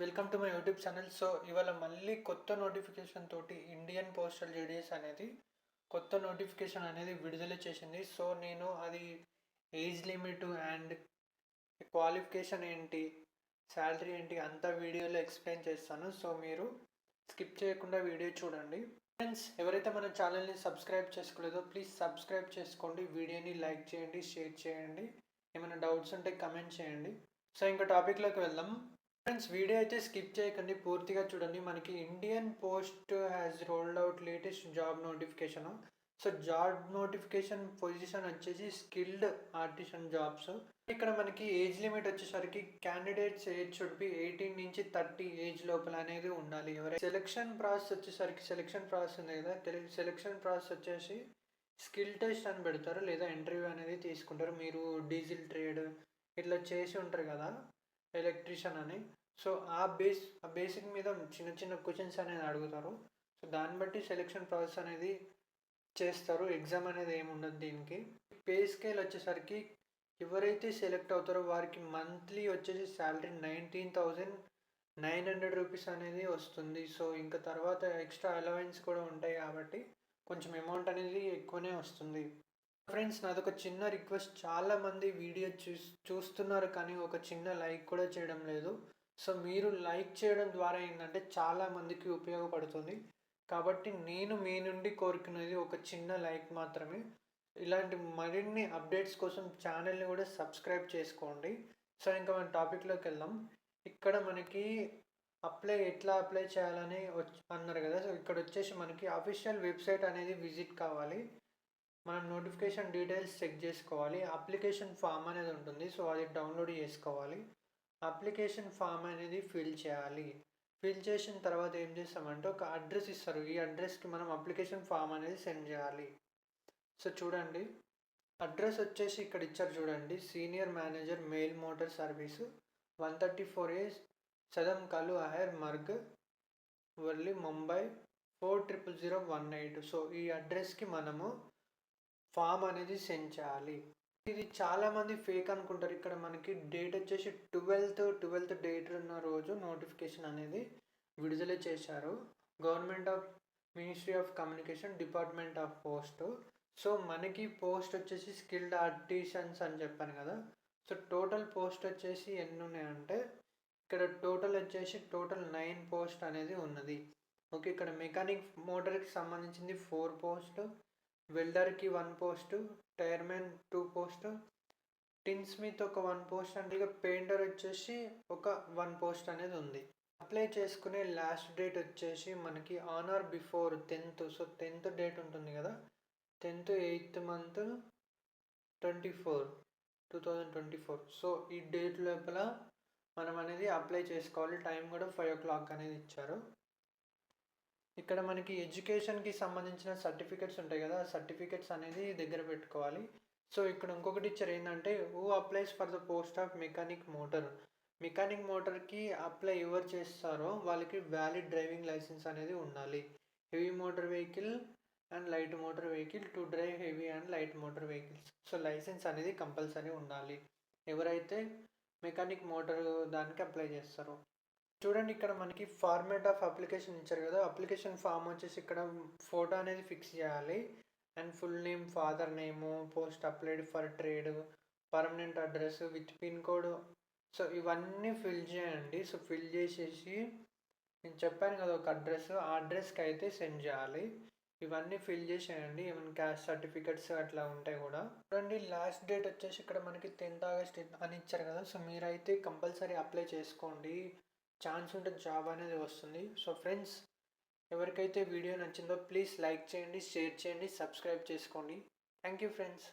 Welcome to my YouTube channel. So ఇవాళ మళ్ళీ కొత్త నోటిఫికేషన్ తోటి ఇండియన్ పోస్టల్ జేడీఎస్ అనేది కొత్త నోటిఫికేషన్ అనేది విడుదల చేసింది. సో నేను అది ఏజ్ లిమిట్ అండ్ క్వాలిఫికేషన్ ఏంటి, శాలరీ ఏంటి అంతా వీడియోలో ఎక్స్ప్లెయిన్ చేస్తాను. సో మీరు స్కిప్ చేయకుండా వీడియో చూడండి. ఫ్రెండ్స్, ఎవరైతే మన ఛానల్ని సబ్స్క్రైబ్ చేసుకోలేదో ప్లీజ్ సబ్స్క్రైబ్ చేసుకోండి, వీడియోని లైక్ చేయండి, షేర్ చేయండి, ఏమైనా డౌట్స్ ఉంటే కమెంట్ చేయండి. సో ఇంకా టాపిక్లోకి వెళ్దాం. ఫ్రెండ్స్, వీడియో అయితే స్కిప్ చేయకండి, పూర్తిగా చూడండి. మనకి Indian post has rolled out latest job notification. So job notification position వచ్చేసి స్కిల్డ్ ఆర్టిసన్ జాబ్స్. ఇక్కడ మనకి ఏజ్ లిమిట్ వచ్చేసరికి క్యాండిడేట్స్ ఏజ్ షుడ్ బి 18 నుంచి 30 ఏజ్ లోపల అనేది ఉండాలి. ఎవరైనా సెలక్షన్ ప్రాసెస్ వచ్చేసరికి సెలక్షన్ ప్రాసెస్ ఉంది కదా, సెలక్షన్ ప్రాసెస్ వచ్చేసి స్కిల్ టెస్ట్ అని పెడతారు, లేదా ఇంటర్వ్యూ అనేది తీసుకుంటారు. మీరు డీజిల్ ట్రేడ్ ఇట్లా చేసి ఉంటారు కదా, ఎలక్ట్రీషియన్ అని. సో ఆ బేసిక్ మీద చిన్న చిన్న క్వశ్చన్స్ అనేది అడుగుతారు. సో దాన్ని బట్టి సెలెక్షన్ ప్రాసెస్ అనేది చేస్తారు. ఎగ్జామ్ అనేది ఏముండదు దీనికి. పే స్కేల్ వచ్చేసరికి ఎవరైతే సెలెక్ట్ అవుతారో వారికి మంత్లీ వచ్చేసి శాలరీ 19,900 రూపీస్ అనేది వస్తుంది. సో ఇంకా తర్వాత ఎక్స్ట్రా అలవెన్స్ కూడా ఉంటాయి కాబట్టి కొంచెం అమౌంట్ అనేది ఎక్కువనే వస్తుంది. ఫ్రెండ్స్, నాదొక చిన్న రిక్వెస్ట్. చాలామంది వీడియో చూస్తున్నారు కానీ ఒక చిన్న లైక్ కూడా చేయడం లేదు. సో మీరు లైక్ చేయడం ద్వారా ఏంటంటే చాలామందికి ఉపయోగపడుతుంది. కాబట్టి నేను మీ నుండి కోరుకునేది ఒక చిన్న లైక్ మాత్రమే. ఇలాంటి మరిన్ని అప్డేట్స్ కోసం ఛానల్ని కూడా సబ్స్క్రైబ్ చేసుకోండి. సో ఇంకా మన టాపిక్లోకి వెళ్దాం. ఇక్కడ మనకి ఎట్లా అప్లై చేయాలని అన్నారు కదా. సో ఇక్కడ వచ్చేసి మనకి అఫీషియల్ వెబ్సైట్ అనేది విజిట్ కావాలి. మనం నోటిఫికేషన్ డీటెయిల్స్ చెక్ చేసుకోవాలి. అప్లికేషన్ ఫామ్ అనేది ఉంటుంది, సో అది డౌన్లోడ్ చేసుకోవాలి. అప్లికేషన్ ఫామ్ అనేది ఫిల్ చేయాలి. ఫిల్ చేసిన తర్వాత ఏం చేస్తామంటే ఒక అడ్రస్ ఇస్తారు. ఈ అడ్రస్కి మనం అప్లికేషన్ ఫామ్ అనేది సెండ్ చేయాలి. సో చూడండి, అడ్రస్ వచ్చేసి ఇక్కడ ఇచ్చారు చూడండి. Senior manager mail motor service, 134A సదం కలు అహర్ మర్గ్, వర్లి, ముంబై 400018. సో ఈ అడ్రస్కి మనము ఫామ్ అనేది సెండ్ చేయాలి. ఇది చాలామంది ఫేక్ అనుకుంటారు. ఇక్కడ మనకి డేట్ వచ్చేసి 12th డేట్ ఉన్న రోజు నోటిఫికేషన్ అనేది విడుదల చేశారు. Government of ministry of communication, department of post. So మనకి పోస్ట్ వచ్చేసి స్కిల్డ్ ఆర్టిసన్స్ అని చెప్పాను కదా. సో టోటల్ పోస్ట్ వచ్చేసి ఎన్ని ఉన్నాయంటే ఇక్కడ టోటల్ 9 పోస్ట్ అనేది ఉన్నది. ఓకే, ఇక్కడ మెకానిక్ మోటార్కి సంబంధించింది 4 పోస్ట్, వెల్డర్కి 1 పోస్ట్, టైర్మెన్ 2 పోస్ట్, టిన్ స్మిత్ ఒక 1 పోస్ట్, అండ్ ఇక పెయింటర్ వచ్చేసి ఒక 1 పోస్ట్ అనేది ఉంది. అప్లై చేసుకునే లాస్ట్ డేట్ వచ్చేసి మనకి on are before 10th. So 10th date ఉంటుంది కదా, 10th 8th month 2024. సో ఈ డేట్ లోపల మనం అనేది అప్లై చేసుకోవాలి. టైం కూడా 5 o'clock అనేది ఇచ్చారు. ఇక్కడ మనకి ఎడ్యుకేషన్కి సంబంధించిన సర్టిఫికెట్స్ ఉంటాయి కదా, ఆ సర్టిఫికెట్స్ అనేది దగ్గర పెట్టుకోవాలి. సో ఇక్కడ ఇంకొకటి ఇచ్చారు ఏంటంటే who applies for the post of mechanic motor. Mechanic మోటార్కి అప్లై ఎవరు చేస్తారో వాళ్ళకి వ్యాలిడ్ డ్రైవింగ్ లైసెన్స్ అనేది ఉండాలి. Heavy motor vehicle and light motor vehicle to drive heavy and light motor vehicles. So license అనేది కంపల్సరీ ఉండాలి ఎవరైతే మెకానిక్ మోటార్ దానికి అప్లై చేస్తారో. చూడండి, ఇక్కడ మనకి ఫార్మాట్ ఆఫ్ అప్లికేషన్ ఇచ్చారు కదా. అప్లికేషన్ ఫామ్ వచ్చేసి ఇక్కడ ఫోటో అనేది ఫిక్స్ చేయాలి, and full name, father name, post applied for trade, permanent address with pin code. So ఇవన్నీ ఫిల్ చేయండి. సో ఫిల్ చేసేసి నేను చెప్పాను కదా ఒక అడ్రస్, ఆ అడ్రస్కి అయితే సెండ్ చేయాలి. ఇవన్నీ ఫిల్ చేసేయండి. ఏమైనా క్యాస్ట్ సర్టిఫికెట్స్ అట్లా ఉంటాయి కూడా. చూడండి, లాస్ట్ డేట్ వచ్చేసి ఇక్కడ మనకి 10th August అని ఇచ్చారు కదా. సో మీరైతే కంపల్సరీ అప్లై చేసుకోండి, ఛాన్స్ ఉంటే జాబ్ అనేది వస్తుంది. సో ఫ్రెండ్స్, ఎవరికైతే వీడియో నచ్చిందో ప్లీజ్ లైక్ చేయండి, షేర్ చేయండి, సబ్స్క్రైబ్ చేసుకోండి. Thank you friends.